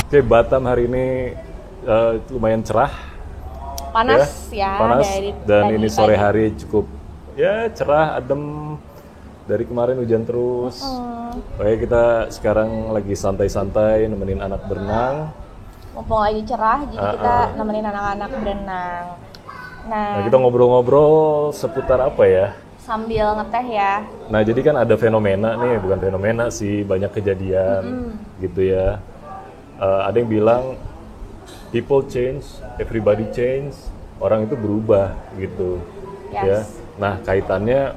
Oke, Batam hari ini lumayan cerah, Panas ya, panas, dari dan tadi ini sore pagi. hari cukup ya cerah, adem. Dari kemarin hujan terus. Oke, kita sekarang lagi santai-santai nemenin anak berenang. Mumpung lagi cerah, jadi kita nemenin anak-anak berenang. Nah, Nah, kita ngobrol-ngobrol seputar apa ya? sambil ngeteh ya. Nah, jadi kan ada fenomena nih, bukan fenomena sih, banyak kejadian gitu ya. Ada yang bilang people change, everybody change, orang itu berubah gitu. Yes. Ya. Nah, kaitannya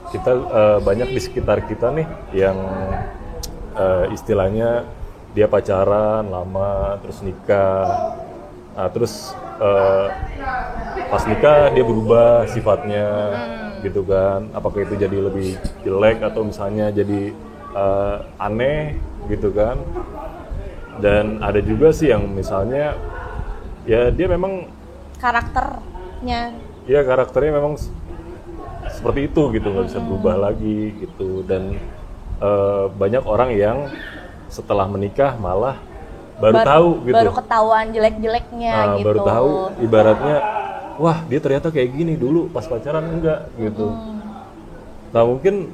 kita banyak di sekitar kita nih yang istilahnya dia pacaran lama, terus nikah. Nah, terus pas nikah dia berubah sifatnya gitu kan. Apakah itu jadi lebih jelek atau misalnya jadi aneh gitu kan. Dan ada juga sih yang misalnya ya dia memang Karakternya. ya karakternya memang seperti itu gitu, nggak bisa berubah lagi gitu. Dan banyak orang yang setelah menikah malah baru tahu gitu. Baru ketahuan jelek-jeleknya gitu. Baru tahu ibaratnya, wah dia ternyata kayak gini dulu pas pacaran enggak gitu. Nah mungkin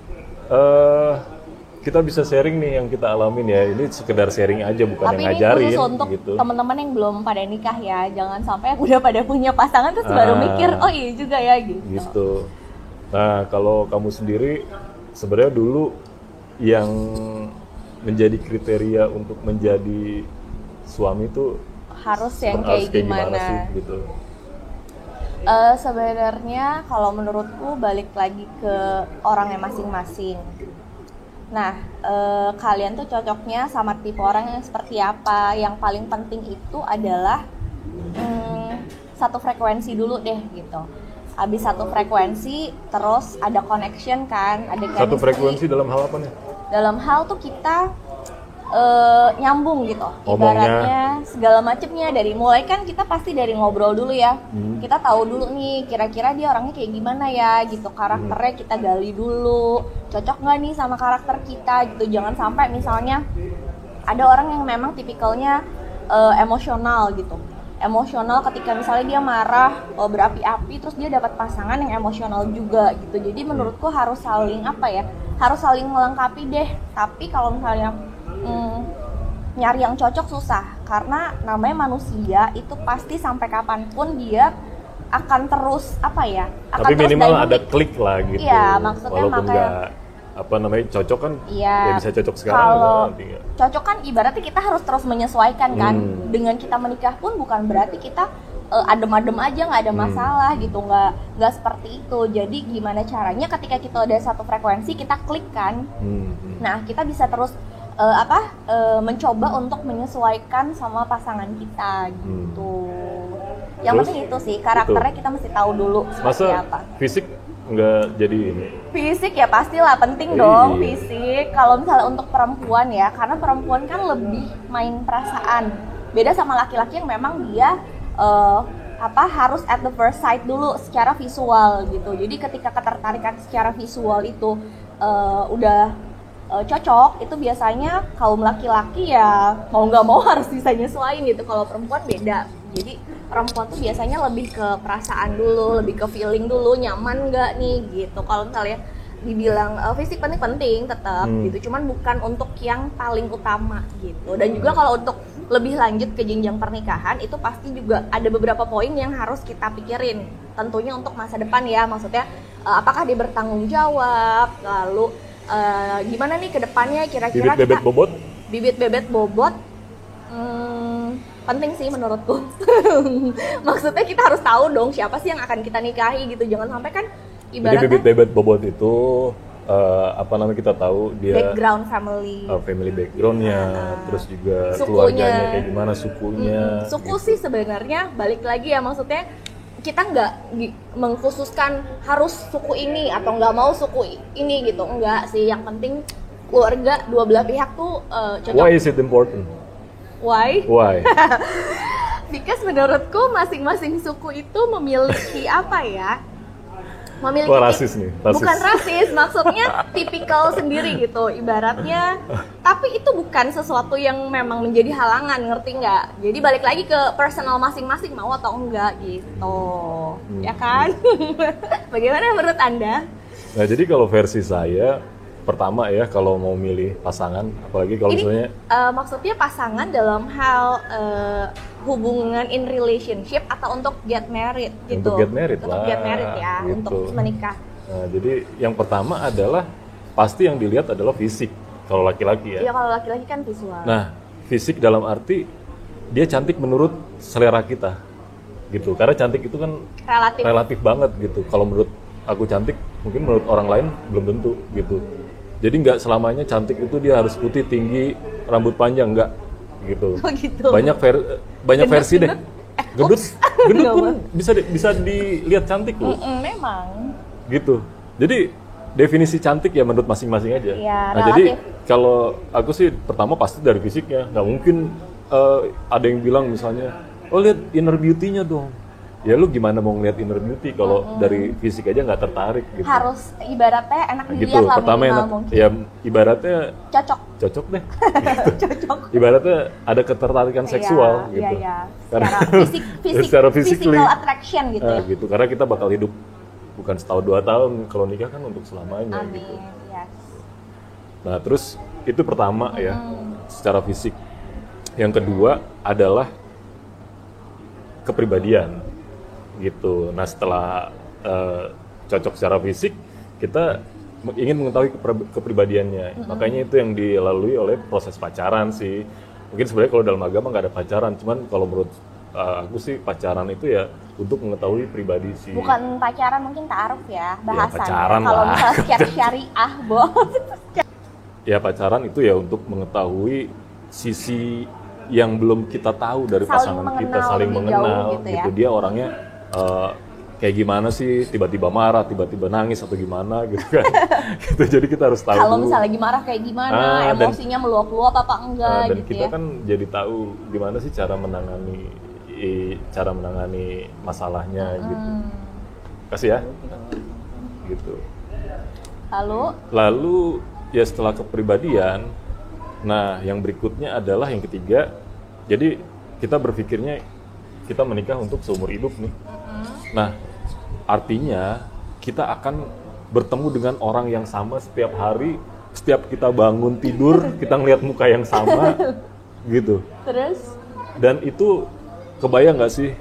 kita bisa sharing nih yang kita alamin ya. Ini sekedar sharing aja, bukan Tapi yang ini ngajarin khusus untuk gitu. teman-teman yang belum pada nikah ya. Jangan sampai yang udah pada punya pasangan terus baru mikir, oh iya juga ya gitu. Gitu. Nah kalau kamu sendiri sebenarnya dulu yang menjadi kriteria untuk menjadi suami itu Harus yang harus kayak gimana sih gitu. Sebenarnya kalau menurutku balik lagi ke orangnya masing-masing. Nah, kalian tuh cocoknya sama tipe orang yang seperti apa? Yang paling penting itu adalah satu frekuensi dulu deh gitu. Abis satu frekuensi, terus ada connection kan, ada chemistry. Satu frekuensi dalam hal apa nih? Dalam hal tuh kita nyambung gitu, Ngomongnya. ibaratnya segala macemnya. Dari mulai kan kita pasti dari ngobrol dulu ya, kita tahu dulu nih kira-kira dia orangnya kayak gimana ya gitu, karakternya kita gali dulu, cocok nggak nih sama karakter kita gitu. Jangan sampai misalnya ada orang yang memang tipikalnya emosional gitu, emosional ketika misalnya dia marah, berapi-api, terus dia dapat pasangan yang emosional juga gitu. Jadi menurutku harus saling harus saling melengkapi deh. Tapi kalau misalnya nyari yang cocok susah, karena namanya manusia itu pasti sampai kapanpun dia akan terus akan Tapi terus minimal dynamic. ada klik lah gitu. Iya, maksudnya walaupun makanya- nggak cocok kan, Iya. ya bisa cocok sekarang. Kalau nanti nggak. cocok kan ibaratnya kita harus terus menyesuaikan kan. Dengan kita menikah pun bukan berarti kita adem-adem aja nggak ada masalah gitu, nggak seperti itu. Jadi gimana caranya ketika kita udah satu frekuensi kita klik kan. Nah kita bisa terus mencoba untuk menyesuaikan sama pasangan kita gitu. Yang Terus, penting itu sih karakternya kita mesti tahu dulu seperti Masa apa. fisik nggak jadi ini? Fisik ya pastilah penting dong, fisik. Kalau misalnya untuk perempuan ya, karena perempuan kan lebih main perasaan. Beda sama laki-laki yang memang dia harus at the first sight dulu secara visual gitu. Jadi ketika ketertarikan secara visual itu udah cocok, itu biasanya kaum laki-laki ya mau nggak mau harus bisa nyesuaiin gitu. Kalau perempuan beda. Jadi perempuan tuh biasanya lebih ke perasaan dulu, lebih ke feeling dulu, nyaman nggak nih gitu. Kalau misalnya dibilang fisik penting tetap gitu, cuman bukan untuk yang paling utama gitu. Dan juga kalau untuk lebih lanjut ke jenjang pernikahan itu pasti juga ada beberapa poin yang harus kita pikirin. Tentunya untuk masa depan ya, maksudnya apakah dia bertanggung jawab, lalu gimana nih ke depannya kira-kira bibit bebet bobot penting sih menurutku. Maksudnya kita harus tahu dong siapa sih yang akan kita nikahi gitu. Jangan sampai kan ibaratnya Jadi bebet bobot itu kita tahu dia background family. Family backgroundnya, terus juga Sukunya. keluarganya kayak gimana, sukunya. Suku sih sebenarnya balik lagi ya, maksudnya kita nggak mengkhususkan harus suku ini atau nggak mau suku ini gitu, enggak sih. Yang penting keluarga dua belah pihak tuh cocok. Why is it important? Why? Why? Because menurutku masing-masing suku itu memiliki memiliki Wah, rasis nih, rasis. bukan rasis, maksudnya tipikal sendiri gitu ibaratnya. Tapi itu bukan sesuatu yang memang menjadi halangan, ngerti nggak? Jadi balik lagi ke personal masing-masing mau atau enggak gitu, ya kan? Bagaimana menurut Anda? Nah, jadi kalau versi saya, pertama ya, kalau mau milih pasangan, apalagi kalau Ini misalnya maksudnya pasangan dalam hal hubungan in relationship atau untuk get married gitu? Untuk get married Untuk lah, get married ya, gitu. untuk menikah. Nah, jadi yang pertama adalah pasti yang dilihat adalah fisik kalau laki-laki ya. Iya, kalau laki-laki kan visual. Nah, fisik dalam arti dia cantik menurut selera kita, gitu. Karena cantik itu kan relatif banget gitu. Kalau menurut aku cantik, mungkin menurut orang lain belum tentu gitu. Jadi nggak selamanya cantik itu dia harus putih, tinggi, rambut panjang, nggak gitu. Oh, gitu. Banyak versi deh. Gendut Nggak pun apa. bisa dilihat cantik loh. Memang. Gitu. Jadi definisi cantik ya menurut masing-masing aja. Iya, nah, relatif. jadi kalau aku sih pertama pasti dari fisiknya. Nggak mungkin ada yang bilang misalnya, oh lihat inner beauty-nya dong. Ya lu gimana mau ngeliat inner beauty kalau dari fisik aja nggak tertarik gitu. Harus ibaratnya enak Nah, dilihat gitu. lah Pertama minimal enak, mungkin. ya ibaratnya Cocok. deh. Cocok. Ibaratnya ada ketertarikan seksual gitu. Iya. Karena Secara secara physical attraction gitu. gitu. Karena kita bakal hidup bukan setahun 2 tahun, kalau nikah kan untuk selamanya Amin. gitu. Yes. Nah, terus itu pertama ya, secara fisik. Yang kedua adalah kepribadian gitu. Nah, setelah cocok secara fisik, kita ingin mengetahui kepribadiannya. Makanya itu yang dilalui oleh proses pacaran sih. Mungkin sebenarnya kalau dalam agama nggak ada pacaran, cuman kalau menurut aku sih pacaran itu ya untuk mengetahui pribadi sih. Bukan pacaran, mungkin ta'aruf ya bahasanya. pacaran Kalau lah. misalnya secara syariah, Bos. Ya pacaran itu ya untuk mengetahui sisi yang belum kita tahu dari Saling pasangan kita, mengenal saling lebih mengenal jauh gitu ya. Dia orangnya kayak gimana sih, tiba-tiba marah, tiba-tiba nangis atau gimana gitu kan. Gitu, jadi kita harus tahu Kalau dulu. misalnya lagi marah kayak gimana, Dan- emosinya meluap-luap apa enggak dan gitu kita ya. kan jadi tahu gimana sih cara menangani masalahnya gitu. Kasih ya. Gitu. Lalu ya setelah kepribadian, nah yang berikutnya adalah yang ketiga. Jadi kita berpikirnya kita menikah untuk seumur hidup nih. Nah, artinya kita akan bertemu dengan orang yang sama setiap hari, setiap kita bangun tidur kita ngelihat muka yang sama gitu. Terus Dan itu kebayang nggak sih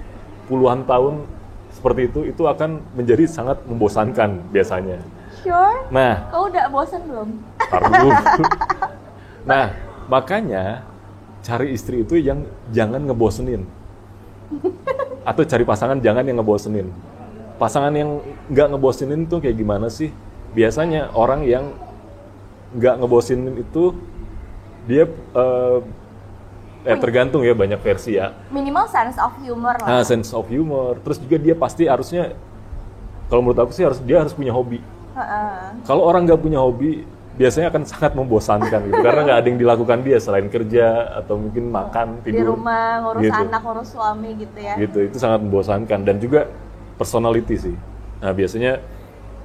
puluhan tahun seperti itu akan menjadi sangat membosankan biasanya. sure? Nah, Kau udah bosan belum? tar dulu. Nah, makanya cari istri itu yang jangan ngebosenin. Atau cari pasangan jangan yang ngebosenin. Pasangan yang nggak ngebosenin tuh kayak gimana sih? Biasanya orang yang nggak ngebosenin itu dia tergantung ya, banyak versi ya. Minimal sense of humor lah. Nah, sense of humor. Terus juga dia pasti harusnya, kalau menurut aku sih dia harus punya hobi. Kalau orang nggak punya hobi, biasanya akan sangat membosankan gitu. Karena nggak ada yang dilakukan dia selain kerja atau mungkin makan, Di tidur. rumah ngurus gitu. anak, ngurus suami gitu ya. Gitu, itu sangat membosankan. Dan juga personality sih. Nah, biasanya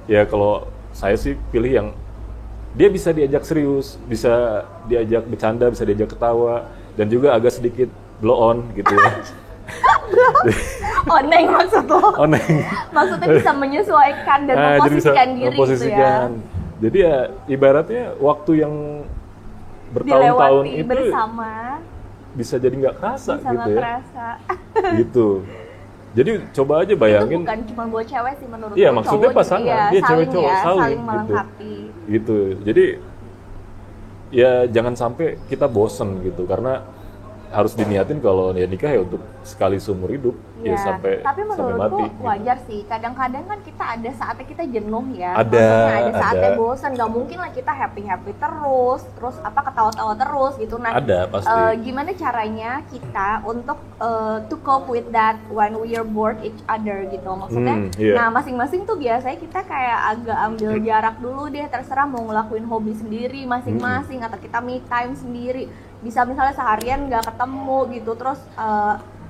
ya kalau saya sih pilih yang dia bisa diajak serius, bisa diajak bercanda, bisa diajak ketawa, dan juga agak sedikit blow on gitu ya. Oneng maksud lo? Oneng. Maksudnya bisa menyesuaikan dan Nah, jadi bisa memposisikan diri memposisikan. gitu ya. Jadi ya ibaratnya waktu yang bertahun-tahun Dilewati itu bersama, bisa jadi nggak kerasa bisa gitu nggak ya. kerasa. Gitu. Jadi coba aja Itu bayangin. bukan cuma buat cewek sih menurut Iya, gue, maksudnya cowok juga, pasangan. iya, Dia saling cewek cowok ya, saling saling gitu. melengkapi. Gitu. Jadi ya jangan sampai kita bosen gitu, karena harus diniatin kalau ya nikah ya untuk sekali seumur hidup ya, sampai tapi sampai menurutku mati. Gitu. wajar sih. Kadang-kadang kan kita ada saatnya kita jenuh ya. Ada, Maksudnya ada saatnya ada. bosan. Gak mungkin lah kita happy terus apa ketawa-tawa terus gitu. Nah, Ada pasti. Gimana caranya kita untuk to cope with that when we are bored each other gitu. Maksudnya, Iya. nah masing-masing tuh biasanya kita kayak agak ambil jarak dulu deh. Terserah mau ngelakuin hobi sendiri masing-masing atau kita me time sendiri. Bisa misalnya seharian nggak ketemu gitu, terus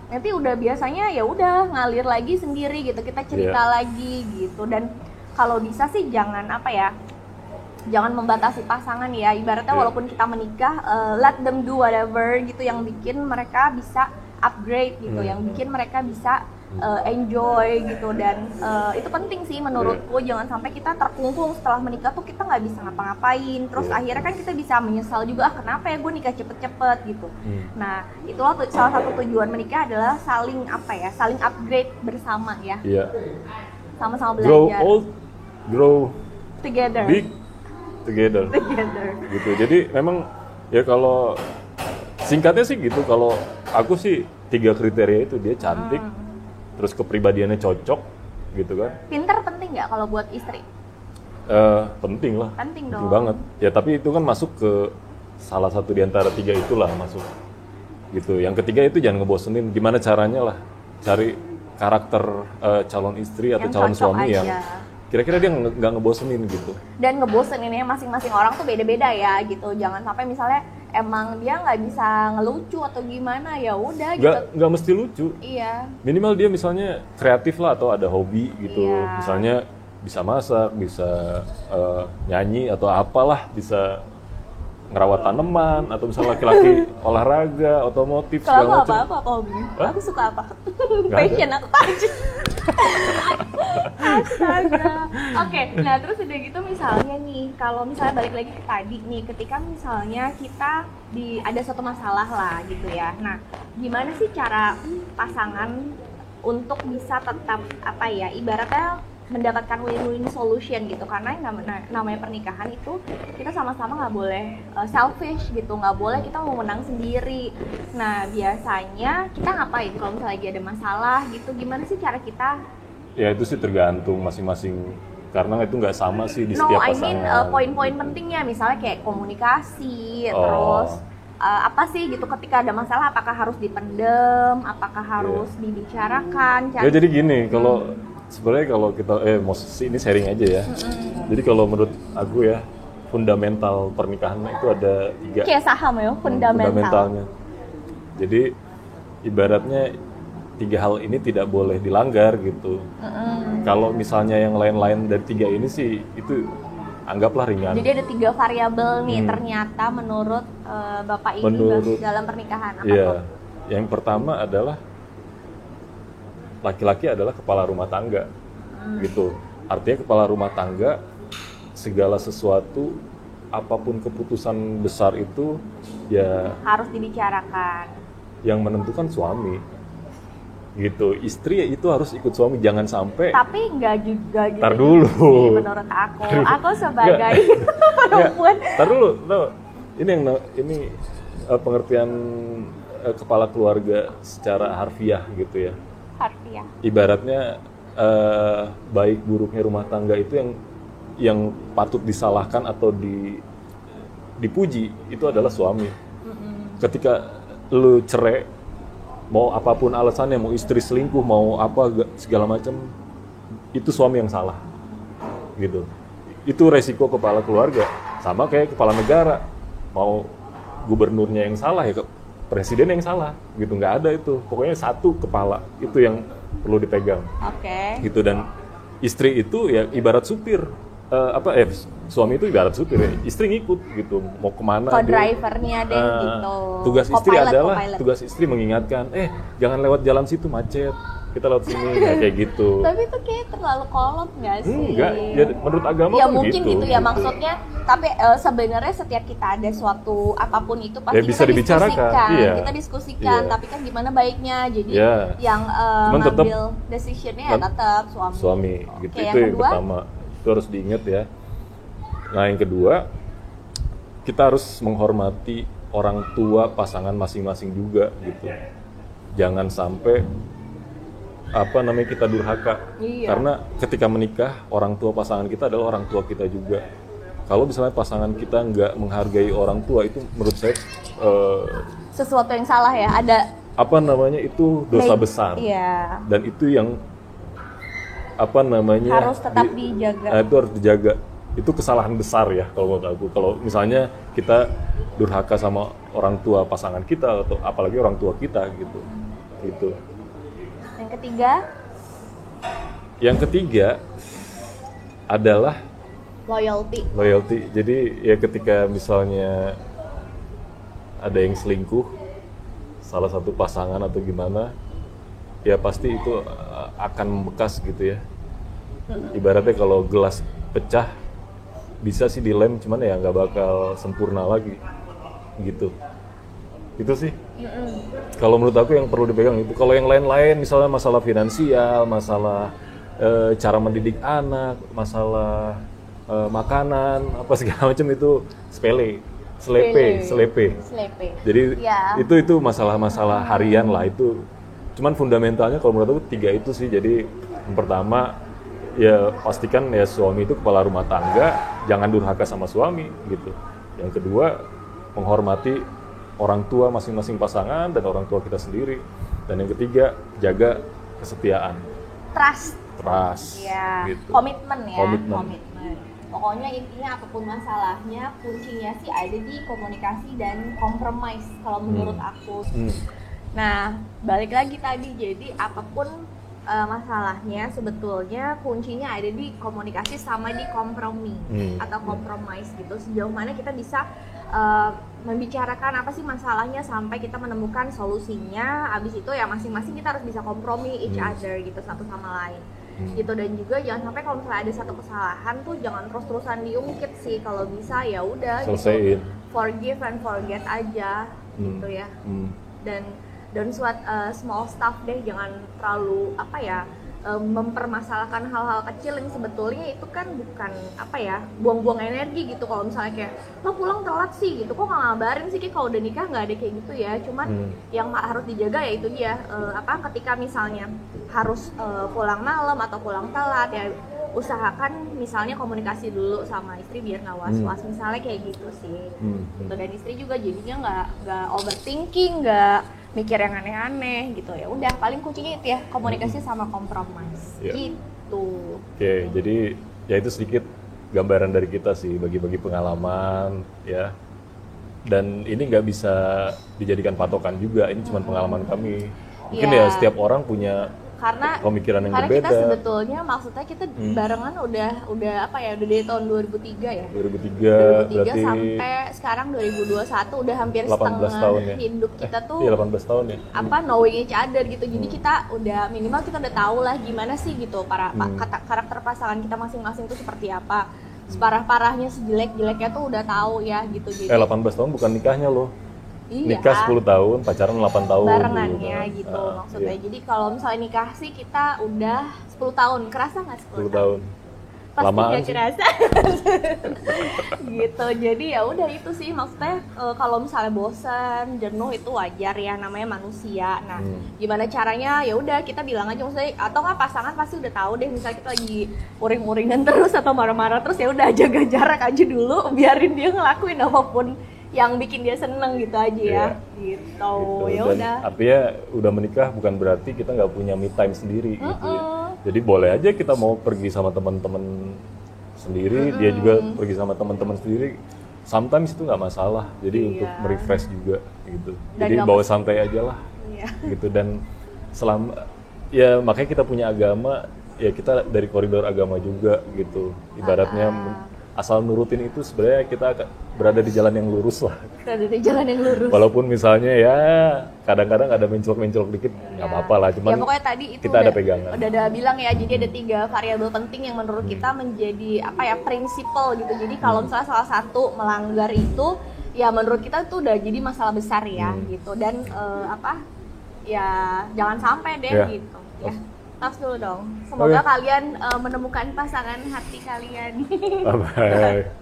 nanti udah biasanya ya udah ngalir lagi sendiri gitu, kita cerita lagi gitu. Dan kalau bisa sih jangan jangan membatasi pasangan ya. Ibaratnya walaupun kita menikah, let them do whatever gitu yang bikin mereka bisa upgrade gitu, yang bikin mereka bisa enjoy gitu. Dan itu penting sih menurutku. Jangan sampai kita terkungkung setelah menikah tuh kita nggak bisa ngapa-ngapain, terus akhirnya kan kita bisa menyesal juga, kenapa ya gue nikah cepet-cepet gitu. Nah itulah salah satu tujuan menikah adalah saling upgrade bersama ya. Sama-sama belajar, grow old, grow together, big together gitu. Jadi memang ya kalau singkatnya sih gitu, kalau aku sih 3 kriteria itu, dia cantik, terus kepribadiannya cocok gitu kan. Pinter penting nggak kalau buat istri? Penting lah. Penting dong. Banget. Ya tapi itu kan masuk ke salah satu di antara 3 itulah masuk. Gitu. Yang ketiga itu jangan ngebosenin. Gimana caranya lah cari karakter calon istri atau Yang calon cocok suami aja. yang kira-kira dia nggak ngebosenin gitu. Dan ngeboseninnya masing-masing orang tuh beda-beda ya gitu. Jangan sampai misalnya emang dia nggak bisa ngelucu atau gimana, ya udah gitu. Nggak mesti lucu. Iya. Minimal dia misalnya kreatif lah atau ada hobi gitu. Iya. Misalnya bisa masak, bisa nyanyi atau apalah, bisa ngerawat tanaman, atau misalnya laki-laki olahraga, otomotif Kalau segala aku macam. apa hobi? Hah? Aku suka apa? Nggak Passion aku aja. Astaga. Oke, nah terus udah gitu misalnya nih, kalau misalnya balik lagi ke tadi nih, ketika misalnya kita ada suatu masalah lah gitu ya. Nah, gimana sih cara pasangan untuk bisa tetap ibaratnya mendapatkan win-win solution gitu, karena yang namanya pernikahan itu kita sama-sama nggak boleh selfish gitu, nggak boleh kita mau menang sendiri. Nah biasanya kita ngapain kalau misalnya lagi ada masalah gitu, gimana sih cara kita? Ya itu sih tergantung masing-masing, karena itu nggak sama sih di setiap pasangan. Poin-poin pentingnya misalnya kayak komunikasi, Oh. terus apa sih gitu ketika ada masalah, apakah harus dipendem, apakah harus dibicarakan? Ya jadi gini, kalau sebenarnya kalau kita ini sharing aja ya. Jadi kalau menurut aku ya, fundamental pernikahan itu ada 3. Kayak saham ya, Fundamentalnya. Jadi ibaratnya 3 hal ini tidak boleh dilanggar gitu. Kalau misalnya yang lain-lain dari 3 ini sih itu anggaplah ringan. Jadi ada 3 variabel nih ternyata menurut Bapak ini dalam pernikahan. Apa Iya. tuh? Yang pertama adalah laki-laki adalah kepala rumah tangga, gitu. Artinya kepala rumah tangga, segala sesuatu, apapun keputusan besar itu, ya harus dibicarakan. Yang menentukan suami, gitu. Istri itu harus ikut suami, jangan sampai. Tapi nggak juga gitu. Tar dulu. Sih, menurut aku sebagai perempuan. Tar dulu, ini pengertian kepala keluarga secara harfiah gitu ya. Harfiah. Ibaratnya baik buruknya rumah tangga itu yang patut disalahkan atau dipuji itu adalah suami. Ketika lu cerai, mau apapun alasannya, mau istri selingkuh, mau apa segala macam, itu suami yang salah, gitu. Itu resiko kepala keluarga. Sama kayak kepala negara, mau gubernurnya yang salah ya presiden yang salah, gitu. Nggak ada itu, pokoknya satu kepala itu yang perlu dipegang. Oke. Gitu. Dan istri itu ya ibarat supir, suami itu ibarat supir ya. Istri ngikut gitu, mau kemana Co-drivernya deh gitu. Tugas istri mengingatkan, jangan lewat jalan situ macet, kita lewat sini, kayak gitu. Tapi itu kayak terlalu kolot nggak sih? Enggak, ya menurut agama ya kan mungkin gitu ya gitu. Maksudnya. Tapi sebenarnya setiap kita ada suatu apapun itu pasti Ya, bisa kita dibicarakan, diskusikan. iya. Kita diskusikan, Iya. tapi kan gimana baiknya. Jadi Iya. yang Cuman ngambil decisionnya ya tetap suami Oke, gitu. yang Itu yang kedua? pertama, itu harus diingat ya. Nah yang kedua, kita harus menghormati orang tua pasangan masing-masing juga gitu. Jangan sampai kita durhaka. Iya. Karena ketika menikah, orang tua pasangan kita adalah orang tua kita juga. Kalau misalnya pasangan kita nggak menghargai orang tua, itu menurut saya sesuatu yang salah ya. Ada itu dosa besar. Iya. Dan itu yang harus tetap dijaga. Itu harus dijaga. Itu kesalahan besar ya kalau menurut aku. Kalau misalnya kita durhaka sama orang tua pasangan kita atau apalagi orang tua kita gitu. Gitu. Yang ketiga, adalah loyalty. Jadi ya ketika misalnya ada yang selingkuh, salah satu pasangan atau gimana, ya pasti itu akan membekas gitu ya. Ibaratnya kalau gelas pecah, bisa sih dilem, cuman ya nggak bakal sempurna lagi gitu. Itu sih. Kalau menurut aku yang perlu dipegang itu. Kalau yang lain-lain, misalnya masalah finansial, masalah cara mendidik anak, masalah makanan, apa segala macam itu selepe. Jadi Ya. itu masalah-masalah harian lah itu. Cuman fundamentalnya kalau menurut aku 3 itu sih. Jadi yang pertama ya pastikan ya suami itu kepala rumah tangga, jangan durhaka sama suami gitu. Yang kedua menghormati orang tua masing-masing pasangan dan orang tua kita sendiri. Dan yang ketiga jaga kesetiaan. Trust. Ya. Gitu. Komitmen ya. Komitmen. Pokoknya intinya apapun masalahnya, kuncinya sih ada di komunikasi dan compromise kalau menurut aku. Nah, balik lagi tadi, jadi apapun masalahnya sebetulnya kuncinya ada di komunikasi sama di kompromi atau compromise gitu. Sejauh mana kita bisa membicarakan apa sih masalahnya sampai kita menemukan solusinya. Abis itu ya masing-masing kita harus bisa kompromi each other gitu, satu sama lain. Gitu. Dan juga jangan sampai kalau misalnya ada satu kesalahan tuh jangan terus-terusan diungkit sih. Kalau bisa ya udah gitu, forgive and forget aja gitu ya. Dan don't sweat small stuff deh, jangan terlalu mempermasalahkan hal-hal kecil yang sebetulnya itu kan bukan buang-buang energi gitu. Kalau misalnya kayak lo pulang telat sih gitu, kok nggak ngabarin sih, kayak kalau udah nikah nggak ada kayak gitu ya. Cuman yang harus dijaga ya itu dia ketika misalnya harus pulang malam atau pulang telat ya usahakan misalnya komunikasi dulu sama istri biar nggak was-was misalnya kayak gitu sih. Gitu. Dan istri juga jadinya nggak overthinking, nggak mikir yang aneh-aneh gitu. Ya udah paling kuncinya itu ya komunikasi sama kompromis gitu. Oke, jadi ya itu sedikit gambaran dari kita sih, bagi-bagi pengalaman ya. Dan ini nggak bisa dijadikan patokan juga, ini cuma pengalaman kami. Mungkin ya setiap orang punya pemikiran yang berbeda. Karena kita sebetulnya maksudnya kita barengan udah dari tahun 2003 ya. 2003 berarti sampai sekarang 2021 udah hampir setengah tahun ya. Hidup kita tuh. Iya 18 tahun ya. Knowing each other gitu. Jadi kita udah minimal kita udah tahu lah gimana sih gitu karakter pasangan kita masing-masing tuh seperti apa. Separah-parahnya, sejelek-jeleknya tuh udah tahu ya gitu. Jadi 18 tahun bukan nikahnya loh. Iya. Nikah 10 tahun, pacaran 8 tahun barengannya gitu maksudnya. Jadi kalau misalnya nikah sih kita udah 10 tahun. Kerasa nggak 10 tahun? Pasti nggak kerasa. Gitu. Jadi ya udah itu sih maksudnya kalau misalnya bosan, jenuh itu wajar ya, namanya manusia. Nah, gimana caranya? Ya udah kita bilang aja maksudnya, atau nggak pasangan pasti udah tahu deh misalnya kita lagi uring-uringan terus atau marah-marah terus, ya udah jaga jarak aja dulu, biarin dia ngelakuin apapun yang bikin dia seneng gitu aja ya. Gitu. Ya udah. Artinya udah menikah bukan berarti kita nggak punya me time sendiri gitu ya. Jadi boleh aja kita mau pergi sama teman-teman sendiri, dia juga pergi sama teman-teman sendiri. Sometimes itu nggak masalah. Jadi untuk merefresh juga gitu. Dan jadi bawa santai aja lah. Gitu. Dan ya makanya kita punya agama, ya kita dari koridor agama juga gitu. Ibaratnya asal nurutin itu sebenarnya kita berada di jalan yang lurus lah. Berada di jalan yang lurus. Walaupun misalnya ya kadang-kadang ada mencolok-mencolok dikit, nggak apa-apa lah. Cuman ya pokoknya tadi itu kita ada pegangan. Udah bilang ya, jadi ada 3 variabel penting yang menurut kita menjadi prinsipal gitu. Jadi kalau misalnya salah satu melanggar itu, ya menurut kita itu udah jadi masalah besar ya gitu. Dan ya jangan sampai deh gitu ya. Tos dulu dong. Semoga kalian menemukan pasangan hati kalian. Bye-bye.